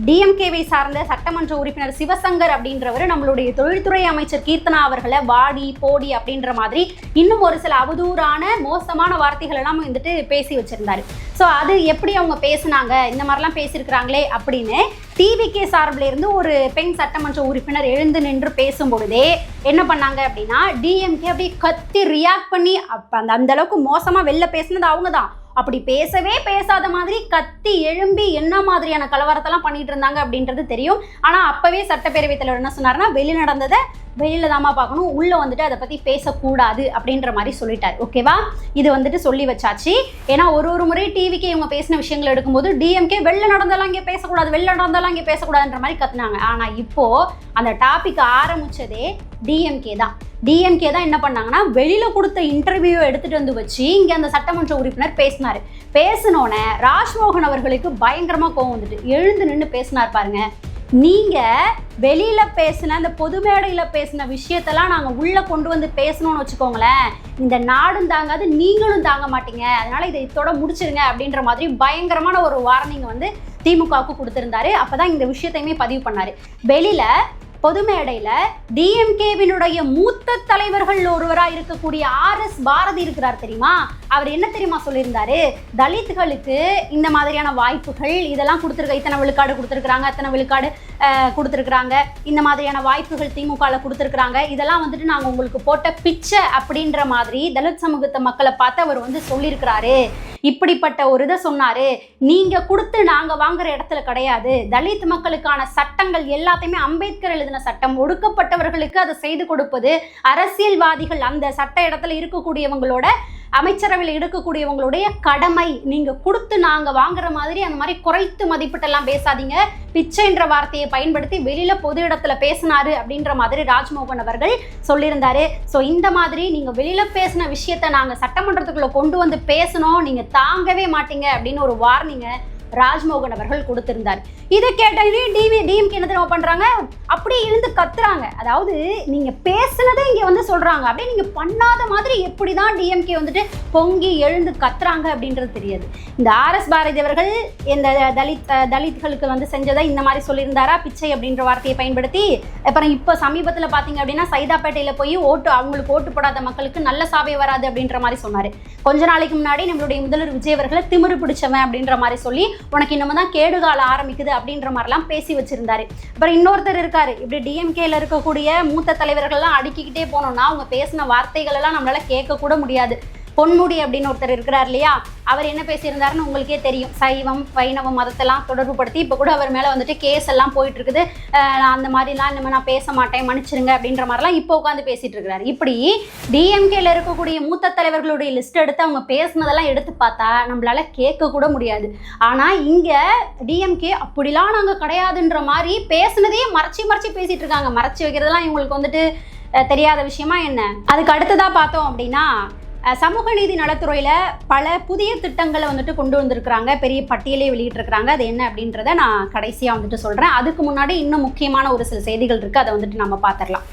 டிஎம்கேவை சார்ந்த சட்டமன்ற உறுப்பினர் சிவசங்கர் அப்படின்றவர் நம்மளுடைய தொழில்துறை அமைச்சர் கீர்த்தனா அவர்களை வாடி போடி அப்படின்ற மாதிரி இன்னும் ஒரு சில அவதூறான மோசமான வார்த்தைகள் எல்லாம் வந்துட்டு பேசி வச்சிருந்தாரு. ஸோ அது எப்படி அவங்க பேசினாங்க, இந்த மாதிரிலாம் பேசியிருக்கிறாங்களே அப்படின்னு டிவிகே சார்பில் இருந்து ஒரு பெண் சட்டமன்ற உறுப்பினர் எழுந்து நின்று பேசும்பொழுதே என்ன பண்ணாங்க அப்படின்னா, டிஎம்கே அப்படியே கத்தி ரியாக்ட் பண்ணி, அப்போ அந்த அளவுக்கு மோசமாக வெளில பேசினது அவங்க தான், அப்படி பேசவே பேசாத மாதிரி கத்தி எழும்பி என்ன மாதிரியான கலவரத்தெல்லாம் பண்ணிட்டு இருந்தாங்க அப்படின்றது தெரியும். ஆனால் அப்பவே சட்டப்பேரவைத் தலைவர் என்ன சொன்னார்னா, வெளியில் நடந்ததை வெளியில தாமா பார்க்கணும், உள்ளே வந்துட்டு அதை பற்றி பேசக்கூடாது அப்படின்ற மாதிரி சொல்லிட்டார். ஓகேவா, இது வந்துட்டு சொல்லி வச்சாச்சு. ஏன்னா ஒரு முறை டிவிக்கு இவங்க பேசின விஷயங்கள் எடுக்கும்போது டிஎம்கே வெளில நடந்தாலும் இங்கே பேசக்கூடாது, வெளில நடந்தாலும் இங்கே பேசக்கூடாதுன்ற மாதிரி கத்துனாங்க. ஆனால் இப்போது அந்த டாபிக் ஆரம்பித்ததே டிஎம்கே தான் என்ன பண்ணாங்கன்னா, வெளியில் கொடுத்த இன்டர்வியூ எடுத்துகிட்டு வந்து வச்சு இங்கே அந்த சட்டமன்ற உறுப்பினர் பேசினார். பேசினோன்னே ராஜ்மோகன் அவர்களுக்கு பயங்கரமாக கோவம் வந்துட்டு எழுந்து நின்று பேசினார் பாருங்க. நீங்கள் வெளியில் பேசின அந்த பொது மேடையில் பேசின விஷயத்தெல்லாம் நாங்கள் உள்ளே கொண்டு வந்து பேசணும்னு வச்சுக்கோங்களேன், இந்த நாடும் தாங்காது, நீங்களும் தாங்க மாட்டீங்க, அதனால் இதை இதோட முடிச்சிருங்க அப்படின்ற மாதிரி பயங்கரமான ஒரு வார்னிங் வந்து திமுகவுக்கு கொடுத்துருந்தாரு. அப்போ தான் இந்த விஷயத்தையுமே பதிவு பண்ணார். வெளியில் பொது மேடையில் டிஎம்கேவினுடைய மூத்த தலைவர்கள் ஒருவராக இருக்கக்கூடிய RS பாரதி இருக்கிறார் தெரியுமா, அவர் என்ன தெரியுமா சொல்லியிருந்தாரு, தலித்துகளுக்கு இந்த மாதிரியான வாய்ப்புகள் இதெல்லாம் கொடுத்துருக்க, இத்தனை விழுக்காடு கொடுத்துருக்குறாங்க, அத்தனை விழுக்காடு கொடுத்துருக்குறாங்க, இந்த மாதிரியான வாய்ப்புகள் திமுகவில் கொடுத்துருக்குறாங்க, இதெல்லாம் வந்துட்டு நாங்கள் உங்களுக்கு போட்ட பிச்சை அப்படின்ற மாதிரி தலித் சமூகத்தை மக்களை பார்த்து அவர் வந்து சொல்லியிருக்கிறாரு. இப்படிப்பட்ட ஒரு இதை சொன்னார். நீங்கள் கொடுத்து நாங்கள் வாங்குற இடத்துல கிடையாது, தலித் மக்களுக்கான சட்டங்கள் எல்லாத்தையுமே அம்பேத்கர் எழுதின சட்டம், ஒடுக்கப்பட்டவர்களுக்கு அதை செய்து கொடுப்பது அரசியல்வாதிகள், அந்த சட்ட இடத்துல இருக்கக்கூடியவங்களோட அமைச்சரவையில் இருக்கக்கூடியவங்களுடைய கடமை, நீங்கள் கொடுத்து நாங்கள் வாங்குற மாதிரி அந்த மாதிரி குறைத்து மதிப்பிட்டெல்லாம் பேசாதீங்க, பிச்சைன்ற வார்த்தையை பயன்படுத்தி வெளியில் பொது இடத்துல பேசினாரு அப்படின்ற மாதிரி ராஜ்மோகன் அவர்கள் சொல்லியிருந்தாரு. ஸோ இந்த மாதிரி நீங்கள் வெளியில் பேசின விஷயத்தை நாங்கள் சட்டமன்றத்துக்குள்ளே கொண்டு வந்து பேசணும், நீங்கள் தாங்கவே மாட்டீங்க அப்படின்னு ஒரு வார்னிங்கை ராஜ்மோகன் அவர்கள் கொடுத்திருந்தார். இதை கேட்ட டிஎம்கே என்ன தெரியுமா பண்றாங்க, அப்படியே எழுந்து கத்துறாங்க. அதாவது நீங்க பேசுனதை இங்க வந்து சொல்றாங்க, அப்படியே நீங்க பண்ணாத மாதிரி எப்படிதான் டிஎம்கே வந்துட்டு பொங்கி எழுந்து கத்துறாங்க அப்படின்றது தெரியாது. இந்த ஆர்எஸ் பாரதி அவர்கள் இந்த தலித்களுக்கு வந்து செஞ்சதை இந்த மாதிரி சொல்லியிருந்தாரா, பிச்சை அப்படின்ற வார்த்தையை பயன்படுத்தி. அப்புறம் இப்போ சமீபத்தில் பார்த்தீங்க அப்படின்னா சைதாப்பேட்டையில் போய் அவங்களுக்கு ஓட்டு போடாத மக்களுக்கு நல்ல சாவே வராது அப்படின்ற மாதிரி சொன்னார். கொஞ்ச நாளைக்கு முன்னாடி நம்மளுடைய முதல்வர் விஜய் அவர்களை திமிரு பிடிச்சவன் அப்படின்ற மாதிரி சொல்லி உனக்கு இன்னமும் தான் கேடுகால ஆரம்பிக்குது அப்படின்ற மாதிரிலாம் பேசி வச்சிருந்தாரு. அப்புறம் இன்னொருத்தர் இருக்காரு, இப்படி டிஎம்கேல இருக்கக்கூடிய மூத்த தலைவர்கள்லாம் அடுக்கிக்கிட்டே போனோம்னா அவங்க பேசின வார்த்தைகள் எல்லாம் நம்மளால கேட்க கூட முடியாது. பொன்முடி அப்படின்னு ஒருத்தர் இருக்கிறார் இல்லையா, அவர் என்ன பேசியிருந்தாருன்னு உங்களுக்கே தெரியும். சைவம் வைணவ மதத்தெல்லாம் தொடர்பு படுத்தி இப்போ கூட அவர் மேலே வந்துட்டு கேஸ் எல்லாம் போயிட்டு இருக்குது. அந்த மாதிரிலாம் இனிமேல் நான் பேச மாட்டேன், மன்னிச்சிருங்க அப்படின்ற மாதிரிலாம் இப்போ உட்காந்து பேசிட்டு இருக்கிறாரு. இப்படி டிஎம்கேல இருக்கக்கூடிய மூத்த தலைவர்களுடைய லிஸ்ட் எடுத்து அவங்க பேசினதெல்லாம் எடுத்து பார்த்தா நம்மளால கேட்க கூட முடியாது. ஆனால் இங்கே டிஎம்கே அப்படிலாம் நாங்கள் கிடையாதுன்ற மாதிரி பேசினதையே மறைச்சி பேசிட்டு இருக்காங்க. மறைச்சி வைக்கிறதெல்லாம் இவங்களுக்கு வந்துட்டு தெரியாத விஷயமா என்ன? அதுக்கு அடுத்ததாக பார்த்தோம் அப்படின்னா சமூக நீதி நலத்துறையில் பல புதிய திட்டங்களை வந்துட்டு கொண்டு வந்திருக்கிறாங்க. பெரிய பட்டியலே வெளியிட்டிருக்கிறாங்க. அது என்ன அப்படின்றத நான் கடைசியாக வந்துட்டு சொல்கிறேன். அதுக்கு முன்னாடி இன்னும் முக்கியமான ஒரு சில செய்திகள் இருக்குது, அதை வந்துட்டு நம்ம பார்த்துடலாம்.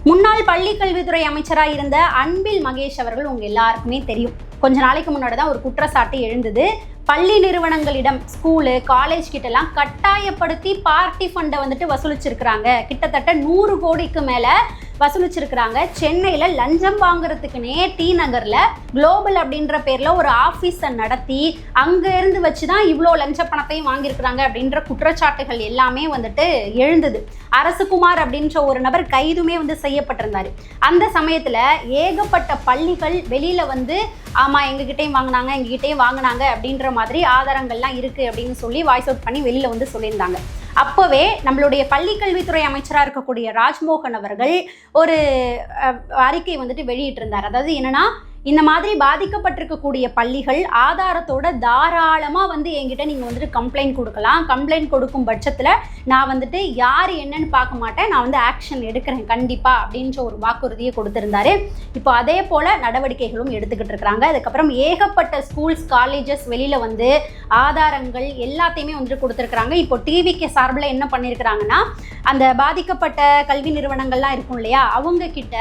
முன்னாள் பள்ளி கல்வித்துறை அமைச்சராக இருந்த அன்பில் மகேஷ் அவர்கள் உங்கள் எல்லாருக்குமே தெரியும். கொஞ்ச நாளைக்கு முன்னாடி தான் ஒரு குற்றச்சாட்டு எழுந்தது. பள்ளி நிறுவனங்களிடம், ஸ்கூலு காலேஜ் கிட்டலாம் கட்டாயப்படுத்தி பார்ட்டி ஃபண்டை வந்துட்டு வசூலிச்சிருக்கிறாங்க. கிட்டத்தட்ட 100 கோடிக்கு மேலே வசூலிச்சிருக்கிறாங்க. சென்னையில் லஞ்சம் வாங்குறதுக்குனே டி நகரில் குளோபல் அப்படின்ற பேரில் ஒரு ஆஃபீஸை நடத்தி அங்கேருந்து வச்சு தான் இவ்வளோ லஞ்ச பணத்தையும் வாங்கியிருக்கிறாங்க அப்படின்ற குற்றச்சாட்டுகள் எல்லாமே வந்துட்டு எழுந்தது. அரசுகுமார் அப்படின்ற ஒரு நபர் கைதுமே வந்து செய்யப்பட்டிருந்தார். அந்த சமயத்தில் ஏகப்பட்ட பள்ளிகள் வெளியில் வந்து ஆமாம் எங்ககிட்டையும் வாங்கினாங்க அப்படின்ற மாதிரி ஆதாரங்கள்லாம் இருக்குது அப்படின்னு சொல்லி வாய்ஸ் அவுட் பண்ணி வெளியில் வந்து சொல்லியிருந்தாங்க. அப்போவே நம்மளுடைய பள்ளிக்கல்வித்துறை அமைச்சராக இருக்கக்கூடிய ராஜ்மோகன் அவர்கள் ஒரு அறிக்கை வந்துட்டு வெளியிட்டிருந்தார். அதாவது என்னன்னா, இந்த மாதிரி பாதிக்கப்பட்டிருக்கக்கூடிய பள்ளிகள் ஆதாரத்தோட தாராளமாக வந்து என்கிட்ட நீங்கள் வந்துட்டு கம்ப்ளைண்ட் கொடுக்கலாம். கம்ப்ளைண்ட் கொடுக்கும் பட்சத்தில் நான் வந்துட்டு யார் என்னன்னு பார்க்க மாட்டேன், நான் வந்து ஆக்ஷன் எடுக்கிறேன் கண்டிப்பாக அப்படின்ற ஒரு வாக்குறுதியை கொடுத்துருந்தாரு. இப்போ அதே போல் நடவடிக்கைகளும் எடுத்துக்கிட்டு இருக்கிறாங்க. அதுக்கப்புறம் ஏகப்பட்ட ஸ்கூல்ஸ் காலேஜஸ் வெளியில் வந்து ஆதாரங்கள் எல்லாத்தையுமே வந்துட்டு கொடுத்துருக்குறாங்க. இப்போ டிவிக்கு சார்பில் என்ன பண்ணியிருக்கிறாங்கன்னா, அந்த பாதிக்கப்பட்ட கல்வி நிறுவனங்கள்லாம் இருக்கும் இல்லையா, அவங்க கிட்ட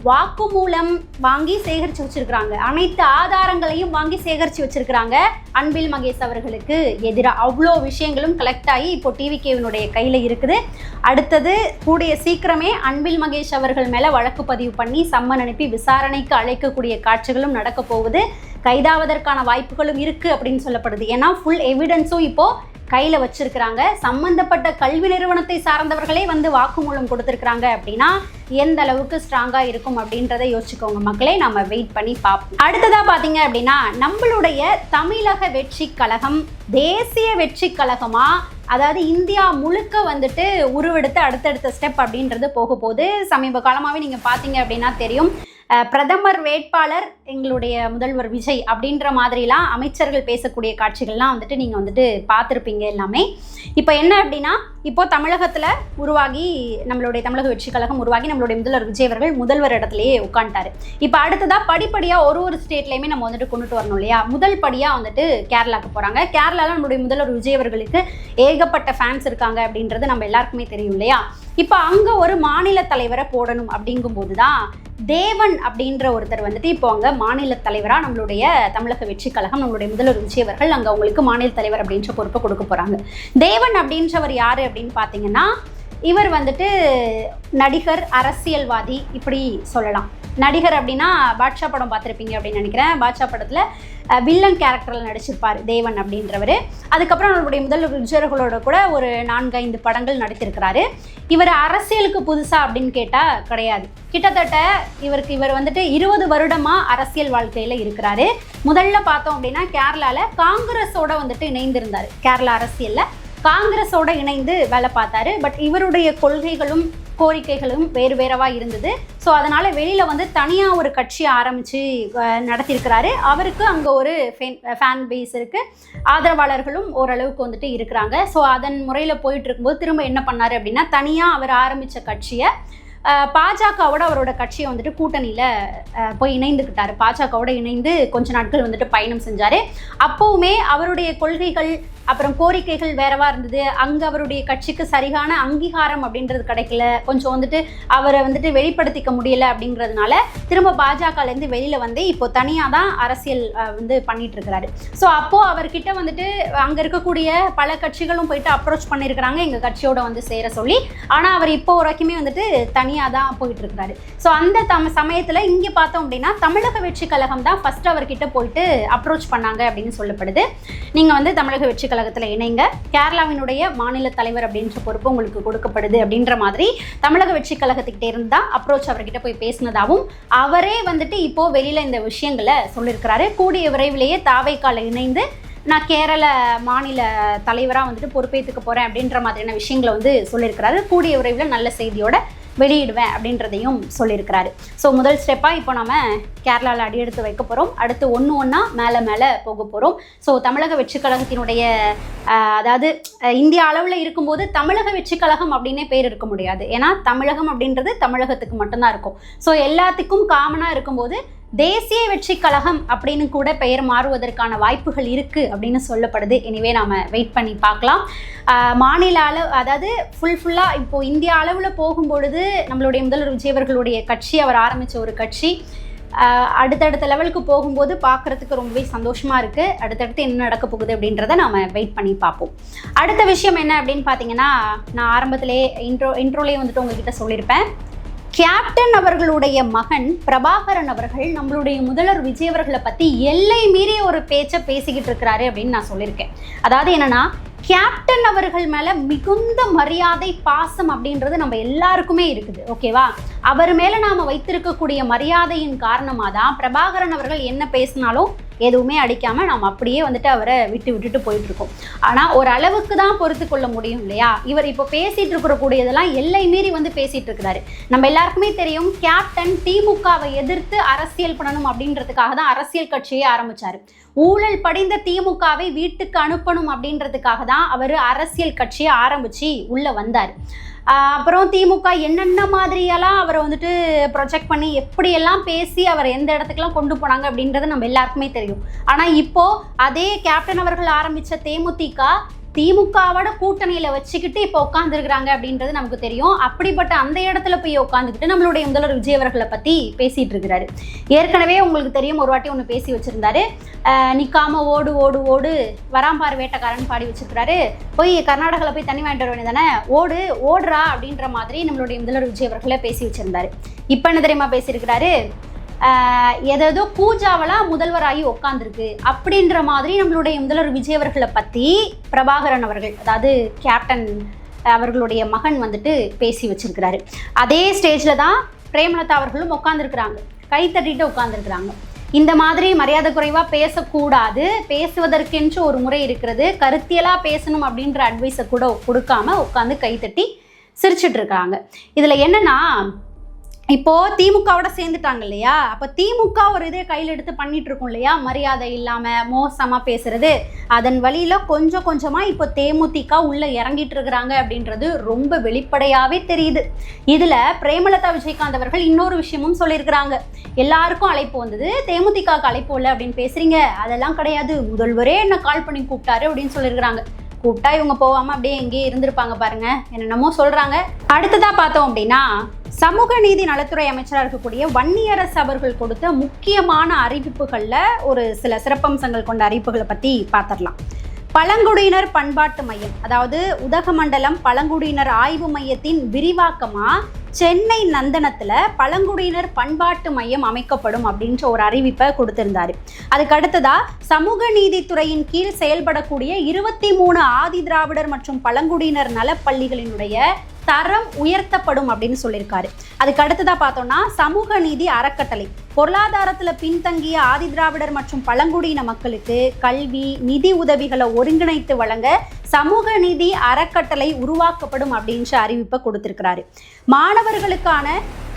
வாக்குமூலம் வாங்கி சேகரித்து வச்சிருக்காங்க. அனைத்து ஆதாரங்களையும் வாங்கி சேகரித்து வச்சிருக்கிறாங்க. அன்பில் மகேஷ் அவர்களுக்கு எதிராக அவ்வளோ விஷயங்களும் கலெக்ட் ஆகி இப்போ டிவிகேவினுடைய கையில் இருக்குது. அடுத்தது கூடிய சீக்கிரமே அன்பில் மகேஷ் அவர்கள் மேலே வழக்கு பதிவு பண்ணி சம்மன் அனுப்பி விசாரணைக்கு அழைக்கக்கூடிய காட்சிகளும் நடக்க போகுது. கைதாவதற்கான வாய்ப்புகளும் இருக்குது அப்படின்னு சொல்லப்படுது. ஏன்னா ஃபுல் எவிடன்ஸும் இப்போது கையில் வச்சிருக்கிறாங்க. சம்பந்தப்பட்ட கல்வி நிறுவனத்தை சார்ந்தவர்களே வந்து வாக்குமூலம் கொடுத்துருக்குறாங்க அப்படின்னா எந்த அளவுக்கு ஸ்ட்ராங்காக இருக்கும் அப்படின்றத யோசிச்சுக்கோங்க மக்களே. நம்ம வெயிட் பண்ணி பார்ப்போம். அடுத்ததாக பார்த்தீங்க அப்படின்னா, நம்மளுடைய தமிழக வெற்றி கழகம் தேசிய வெற்றி கழகமாக, அதாவது இந்தியா முழுக்க வந்துட்டு உருவெடுத்து அடுத்தடுத்த ஸ்டெப் அப்படின்றது போக போகுது. சமீப காலமாகவே நீங்கள் பார்த்தீங்க அப்படின்னா தெரியும், பிரதமர் வேட்பாளர் எங்களுடைய முதல்வர் விஜய் அப்படின்ற மாதிரிலாம் அமைச்சர்கள் பேசக்கூடிய காட்சிகள்லாம் வந்துட்டு நீங்கள் வந்துட்டு பார்த்துருப்பீங்க எல்லாமே. இப்போ என்ன அப்படின்னா, இப்போ தமிழகத்தில் உருவாகி நம்மளுடைய தமிழக வெற்றி கழகம் உருவாகி நம்மளுடைய முதல்வர் விஜய் அவர்கள் முதல்வர் இடத்துலையே உட்காந்துட்டாரு. இப்போ அடுத்ததாக படிப்படியாக ஒரு ஸ்டேட்லேயுமே நம்ம வந்துட்டு கொண்டுட்டு வரணும் இல்லையா. முதல் படியாக வந்துட்டு கேரளாவுக்கு போகிறாங்க. கேரளாவில் நம்மளுடைய முதல்வர் விஜய் அவர்களுக்கு ஏகப்பட்ட ஃபேன்ஸ் இருக்காங்க அப்படின்றது நம்ம எல்லாருக்குமே தெரியும் இல்லையா. இப்போ அங்கே ஒரு மாநில தலைவரை போடணும் அப்படிங்கும்போது தான் தேவன் அப்படின்ற ஒருத்தர் வந்துட்டு இப்போ அங்கே மாநில தலைவராக நம்மளுடைய தமிழக வெற்றி கழகம் நம்மளுடைய முதல்வர் விஜய் அவர்கள் அங்கே அவங்களுக்கு மாநில தலைவர் அப்படின்ற பொறுப்பை கொடுக்க போகிறாங்க. தேவன் அப்படின்றவர் யார் அப்படின்னு பார்த்தீங்கன்னா, இவர் வந்துட்டு நடிகர், அரசியல்வாதி இப்படி சொல்லலாம். நடிகர் அப்படின்னா பாட்ஷா படம் பார்த்துருப்பீங்க அப்படின்னு நினைக்கிறேன். பாட்ஷா படத்தில் வில்லன் கேரக்டரில் நடிச்சிருப்பார் தேவன் அப்படின்றவர். அதுக்கப்புறம் நம்மளுடைய முதல்வர் விஜயர்களோட கூட ஒரு 4-5 படங்கள் நடித்திருக்கிறாரு. இவர் அரசியலுக்கு புதுசா அப்படின்னு கேட்டால் கிடையாது. கிட்டத்தட்ட இவர் வந்துட்டு 20 வருடமாக அரசியல் வாழ்க்கையில் இருக்கிறாரு. முதல்ல பார்த்தோம் அப்படின்னா கேரளாவில் காங்கிரஸோட வந்துட்டு இணைந்திருந்தார். கேரளா அரசியலில் காங்கிரஸோட இணைந்து வேலை பார்த்தாரு. பட் இவருடைய கொள்கைகளும் கோரிக்கைகளும் வேறுவாக இருந்தது. ஸோ அதனால் வெளியில் வந்து தனியாக ஒரு கட்சியை ஆரம்பித்து நடத்தியிருக்கிறாரு. அவருக்கு அங்கே ஒரு ஃபேன் பேஸ் இருக்குது, ஆதரவாளர்களும் ஓரளவுக்கு வந்துட்டு இருக்கிறாங்க. ஸோ அதன் முறையில் போயிட்டு இருக்கும்போது திரும்ப என்ன பண்ணார் அப்படின்னா, தனியாக அவர் ஆரம்பித்த கட்சியை பாஜகவோட அவரோட கட்சியை வந்துட்டு கூட்டணியில் போய் இணைந்துக்கிட்டார். பாஜகவோட இணைந்து கொஞ்ச நாட்கள் வந்துட்டு பயணம் செஞ்சார். அப்போவுமே அவருடைய கொள்கைகள் அப்புறம் கோரிக்கைகள் வேறவா இருந்தது, அங்கே அவருடைய கட்சிக்கு சரியான அங்கீகாரம் அப்படின்றது கிடைக்கல, கொஞ்சம் வந்துட்டு அவரை வந்துட்டு வெளிப்படுத்திக்க முடியல அப்படிங்கிறதுனால திரும்ப பாஜகலேருந்து வெளியில் வந்து இப்போ தனியாக தான் அரசியல் வந்து பண்ணிட்டு இருக்கிறாரு. ஸோ அப்போது அவர்கிட்ட வந்துட்டு அங்கே இருக்கக்கூடிய பல கட்சிகளும் போயிட்டு அப்ரோச் பண்ணியிருக்கிறாங்க எங்கள் கட்சியோட வந்து சேர சொல்லி. ஆனால் அவர் இப்போ வரைக்குமே வந்துட்டு தனியாக தான் போயிட்டு இருக்கிறாரு. ஸோ அந்த சமயத்தில் இங்கே பார்த்தோம் அப்படின்னா தமிழக வெற்றி கழகம் தான் ஃபர்ஸ்ட் அவர்கிட்ட போயிட்டு அப்ரோச் பண்ணாங்க அப்படின்னு சொல்லப்படுது. நீங்கள் வந்து தமிழக வெற்றி கழகத்தில் இணைங்க, கேரளாவினுடைய மாநில தலைவர் அப்படின்ற பொறுப்பு உங்களுக்கு கொடுக்கப்படுது அப்படின்ற மாதிரி தமிழக வெற்றி கழகத்துக்கிட்டே இருந்து தான் அப்ரோச் அவர்கிட்ட போய் பேசினதாகவும் அவரே வந்துட்டு இப்போ வெளியில் இந்த விஷயங்களை சொல்லியிருக்கிறாரு. கூடிய விரைவிலேயே தாவைக்கால இணைந்து நான் கேரள மாநில தலைவராக வந்துட்டு பொறுப்பேற்றுக்க போகிறேன் அப்படின்ற மாதிரியான விஷயங்களை வந்து சொல்லியிருக்கிறாரு. கூடிய விரைவில் நல்ல செய்தியோட வெளியிடுவேன் அப்படின்றதையும் சொல்லியிருக்கிறாரு. ஸோ முதல் ஸ்டெப்பாக இப்போ நம்ம கேரளாவில் அடியெடுத்து வைக்க போகிறோம். அடுத்து ஒன்றா மேலே போக போகிறோம். ஸோ தமிழக வெற்றி கழகத்தினுடைய அதாவது இந்திய அளவில் இருக்கும்போது தமிழக வெற்றி கழகம் அப்படின்னே பேர் இருக்க முடியாது. ஏன்னா தமிழகம் அப்படின்றது தமிழகத்துக்கு மட்டும்தான் இருக்கும். ஸோ எல்லாத்துக்கும் காமனாக இருக்கும்போது தேசிய வெற்றி கழகம் அப்படின்னு கூட பெயர் மாறுவதற்கான வாய்ப்புகள் இருக்குது அப்படின்னு சொல்லப்படுது. எனவே நாம் வெயிட் பண்ணி பார்க்கலாம். மாநில அளவு அதாவது ஃபுல்லாக இப்போது இந்திய அளவில் போகும்பொழுது நம்மளுடைய முதல்வர் விஜய் அவர்களுடைய கட்சி, அவர் ஆரம்பித்த ஒரு கட்சி அடுத்தடுத்த லெவலுக்கு போகும்போது பார்க்குறதுக்கு ரொம்பவே சந்தோஷமாக இருக்குது. அடுத்தடுத்து என்ன நடக்க போகுது அப்படின்றத நாம் வெயிட் பண்ணி பார்ப்போம். அடுத்த விஷயம் என்ன அப்படின்னு பார்த்தீங்கன்னா, நான் ஆரம்பத்திலே இன்ட்ரோலேயே வந்துட்டு உங்ககிட்ட சொல்லியிருப்பேன். கேப்டன் அவர்களுடைய மகன் பிரபாகரன் அவர்கள் நம்மளுடைய முதல்வர் விஜய் அவர்களை பற்றி எல்லை மீறிய ஒரு பேச்சை பேசிக்கிட்டு இருக்கிறாரு அப்படின்னு நான் சொல்லியிருக்கேன். அதாவது என்னன்னா, கேப்டன் அவர்கள் மேலே மிகுந்த மரியாதை, பாசம் அப்படின்றது நம்ம எல்லாருக்குமே இருக்குது. ஓகேவா? அவர் மேலே நாம் வைத்திருக்கக்கூடிய மரியாதையின் காரணமாக தான் பிரபாகரன் அவர்கள் என்ன பேசினாலும் எதுவுமே அடிக்காமல் நாம் அப்படியே வந்துட்டு அவரை விட்டுட்டு போயிட்டுருக்கோம். ஆனால் ஒரு அளவுக்கு தான் பொறுத்து கொள்ள முடியும் இல்லையா? இவர் இப்போ பேசிகிட்டு இருக்கக்கூடியதெல்லாம் எல்லை மீறி வந்து பேசிகிட்டு இருக்கிறாரு. நம்ம எல்லாருக்குமே தெரியும், கேப்டன் திமுகவை எதிர்த்து அரசியல் பண்ணணும் அப்படின்றதுக்காக தான் அரசியல் கட்சியை ஆரம்பித்தார். ஊழல் படிந்த திமுகவை வீட்டுக்கு அனுப்பணும் அப்படின்றதுக்காக தான் அவர் அரசியல் கட்சியை ஆரம்பித்து உள்ளே வந்தார். அப்புறம் திமுக என்னென்ன மாதிரியெல்லாம் அவரை வந்துட்டு ப்ரொஜெக்ட் பண்ணி எப்படியெல்லாம் பேசி அவரை எந்த இடத்துக்குலாம் கொண்டு போனாங்க அப்படின்றது நம்ம எல்லாருக்குமே தெரியும். ஆனால் இப்போது அதே கேப்டன் அவர்கள் ஆரம்பித்த திமுகவோட கூட்டணியில் வச்சுக்கிட்டு இப்போ உட்காந்துருக்குறாங்க அப்படின்றது நமக்கு தெரியும். அப்படிப்பட்ட அந்த இடத்துல போய் உட்காந்துக்கிட்டு நம்மளுடைய முதல்வர் விஜய் அவர்களை பற்றி பேசிகிட்டு இருக்கிறாரு. ஏற்கனவே உங்களுக்கு தெரியும், ஒரு வாட்டி ஒன்று பேசி வச்சுருந்தாரு. நிற்காம ஓடு ஓடு ஓடு வராம்பார் வேட்டைக்காரன் பாடி வச்சுருக்கிறாரு. போய் கர்நாடகாவில் போய் தண்ணி வாங்கிட்டு வர வேண்டியதானே, ஓடுறா அப்படின்ற மாதிரி நம்மளுடைய முதல்வர் விஜய் அவர்களை பேசி வச்சுருந்தாரு. இப்போ என்ன தெரியுமா பேசியிருக்கிறாரு? ஏதோ பூஜாவெல்லாம் முதல்வராகி உட்காந்துருக்கு அப்படின்ற மாதிரி நம்மளுடைய முதல்வர் விஜய் அவர்களை பற்றி பிரபாகரன் அவர்கள், அதாவது கேப்டன் அவர்களுடைய மகன் வந்துட்டு பேசி வச்சிருக்கிறாரு. அதே ஸ்டேஜில் தான் பிரேமலதா அவர்களும் உட்காந்துருக்குறாங்க, கை தட்டிட்டு உட்காந்துருக்குறாங்க. இந்த மாதிரி மரியாதை குறைவாக பேசக்கூடாது, பேசுவதற்கென்று ஒரு முறை இருக்கிறது, கருத்தியலாக பேசணும் அப்படின்ற அட்வைஸை கூட கொடுக்காம உட்காந்து கைத்தட்டி சிரிச்சிட்டு இருக்காங்க. இதில் என்னன்னா, இப்போது திமுகவோட சேர்ந்துட்டாங்க இல்லையா? அப்போ திமுக ஒரு இதே கையில் எடுத்து பண்ணிட்டு இருக்கோம் இல்லையா, மரியாதை இல்லாமல் மோசமாக பேசுறது. அதன் வழியில் கொஞ்சம் கொஞ்சமாக இப்போ தேமுதிக உள்ளே இறங்கிட்டு இருக்கிறாங்க அப்படின்றது ரொம்ப வெளிப்படையாகவே தெரியுது. இதில் பிரேமலதா விஜயகாந்த் அவர்கள் இன்னொரு விஷயமும் சொல்லியிருக்கிறாங்க. எல்லாருக்கும் அழைப்பு வந்தது, தேமுதிகவுக்கு அழைப்பு இல்லை அப்படின்னு பேசுகிறீங்க, அதெல்லாம் கிடையாது, முதல்வரே என்ன கால் பண்ணி கூப்பிட்டாரு அப்படின்னு சொல்லியிருக்கிறாங்க. கூப்பிட்டா இவங்க போகாமல் அப்படியே எங்கேயே இருந்திருப்பாங்க பாருங்க, என்னென்னமோ சொல்கிறாங்க. அடுத்ததாக பார்த்தோம் அப்படின்னா, சமூக நீதி நலத்துறை அமைச்சராக இருக்கக்கூடிய வன்னியரசு அவர்கள் கொடுத்த முக்கியமான அறிவிப்புகளில் ஒரு சில சிறப்பம்சங்கள் கொண்ட அறிவிப்புகளை பற்றி பார்த்துடலாம். பழங்குடியினர் பண்பாட்டு மையம், அதாவது உதகமண்டலம் பழங்குடியினர் ஆய்வு மையத்தின் விரிவாக்கமாக சென்னை நந்தனத்தில் பழங்குடியினர் பண்பாட்டு மையம் அமைக்கப்படும் அப்படின்ற ஒரு அறிவிப்பை கொடுத்திருந்தாரு. அதுக்கு அடுத்ததாக சமூக நீதித்துறையின் கீழ் செயல்படக்கூடிய 23 ஆதி திராவிடர் மற்றும் பழங்குடியினர் நலப்பள்ளிகளினுடைய தரம் உயர்த்தப்படும் அப்படின்னு சொல்லியிருக்காரு. அதுக்கு அடுத்ததாக பார்த்தோம்னா, சமூக நீதி அறக்கட்டளை பொருளாதாரத்தில் பின்தங்கிய ஆதி திராவிடர் மற்றும் பழங்குடியின மக்களுக்கு கல்வி நிதி உதவிகளை ஒருங்கிணைத்து வழங்க சமூக நீதி அறக்கட்டளை உருவாக்கப்படும் அப்படின்ற அறிவிப்பை கொடுத்திருக்கிறாரு. மாணவர்களுக்கான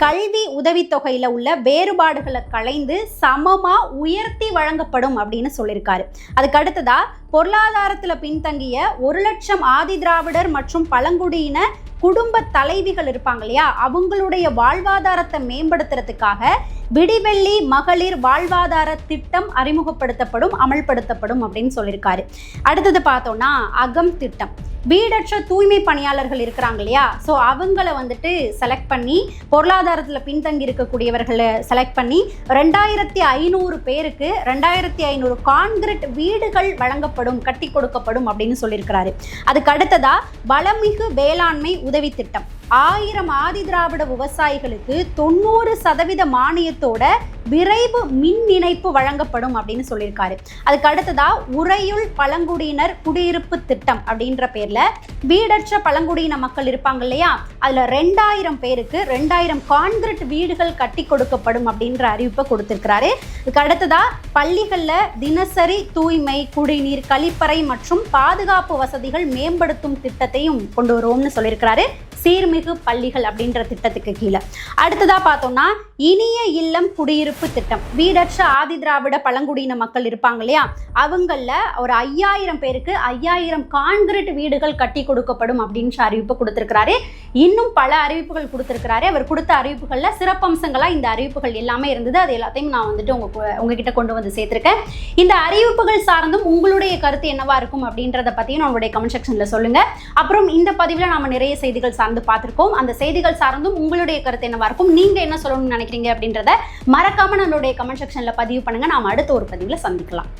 கல்வி உதவித்தொகையில் உள்ள வேறுபாடுகளை களைந்து சமமாக உயர்த்தி வழங்கப்படும் அப்படின்னு சொல்லியிருக்காரு. அதுக்கு அடுத்ததாக பொருளாதாரத்தில் பின்தங்கிய 1,00,000 ஆதி திராவிடர் மற்றும் பழங்குடியின குடும்ப தலைவிகள் இருப்பாங்க இல்லையா, அவங்களுடைய வாழ்வாதாரத்தை மேம்படுத்துறதுக்காக விடிவெள்ளி மகளிர் வாழ்வாதார திட்டம் அறிமுகப்படுத்தப்படும், அமல்படுத்தப்படும் அப்படின்னு சொல்லியிருக்காரு. அடுத்தது பார்த்தோம்னா அகம் திட்டம். வீடற்ற தூய்மை பணியாளர்கள் இருக்கிறாங்க இல்லையா, ஸோ அவங்கள வந்துட்டு செலக்ட் பண்ணி, பொருளாதாரத்தில் பின்தங்கி இருக்கக்கூடியவர்களை செலக்ட் பண்ணி 2500 பேருக்கு 2500 கான்கிரீட் வீடுகள் வழங்கப்படும், கட்டி கொடுக்கப்படும் அப்படின்னு சொல்லியிருக்கிறாரு. அதுக்கு அடுத்ததா வளமிகு வேளாண்மை உதவி திட்டம். 1000 ஆதி திராவிட விவசாயிகளுக்கு 90% மானியத்தோட விரைவு மின் இணைப்பு வழங்கப்படும் அப்படின்னு சொல்லியிருக்காரு. அதுக்கு அடுத்ததா உறையுள் பழங்குடியினர் குடியிருப்பு திட்டம் அப்படின்ற பேர்ல வீடற்ற பழங்குடியின மக்கள் இருப்பாங்க இல்லையா, அதுல 2000 பேருக்கு 2000 கான்கிரீட் வீடுகள் கட்டி கொடுக்கப்படும் அப்படின்ற அறிவிப்பை கொடுத்திருக்கிறாரு. இதுக்கு அடுத்ததா பள்ளிகள்ல தினசரி தூய்மை, குடிநீர், கழிப்பறை மற்றும் பாதுகாப்பு வசதிகள் மேம்படுத்தும் திட்டத்தையும் கொண்டு வருவோம்னு சொல்லியிருக்கிறாரு. சீர்மிகு பள்ளிகள் அப்படின்ற திட்டத்துக்கு கீழே. அடுத்ததா பார்த்தோம்னா இனிய இல்லம் குடியிருப்பு திட்டம். வீடற்ற ஆதி திராவிட பழங்குடியின மக்கள் இருப்பாங்க இல்லையா, அவங்கள ஒரு 5000 பேருக்கு 5000 கான்கிரீட் வீடுகள் கட்டி கொடுக்கப்படும் அப்படின்ற அறிவிப்பு கொடுத்திருக்கிறாரு. இன்னும் பல அறிவிப்புகள் கொடுத்திருக்கிறாரு. அவர் கொடுத்த அறிவிப்புகள்ல சிறப்பம்சங்களா இந்த அறிவிப்புகள் எல்லாமே இருந்தது. அது எல்லாத்தையும் நான் வந்துட்டு உங்ககிட்ட கொண்டு வந்து சேர்த்திருக்கேன். இந்த அறிவிப்புகள் சார்ந்தும் உங்களுடைய கருத்து என்னவா இருக்கும் அப்படின்றத பத்தியும் நம்மளுடைய கமெண்ட் செக்ஷன்ல சொல்லுங்க. அப்புறம் இந்த பதிவுல நாம நிறைய செய்திகள் சார்ந்து பார்த்திருக்கோம். அந்த செய்திகள் சார்ந்தும் உங்களுடைய கருத்து என்னவா இருக்கும், நீங்க என்ன சொல்லணும்னு நினைக்கிறீங்க அப்படின்றத மறக்காம நம்மளுடைய கமெண்ட் செக்ஷன்ல பதிவு பண்ணுங்க. நாம அடுத்த ஒரு பதிவுல சந்திக்கலாம்.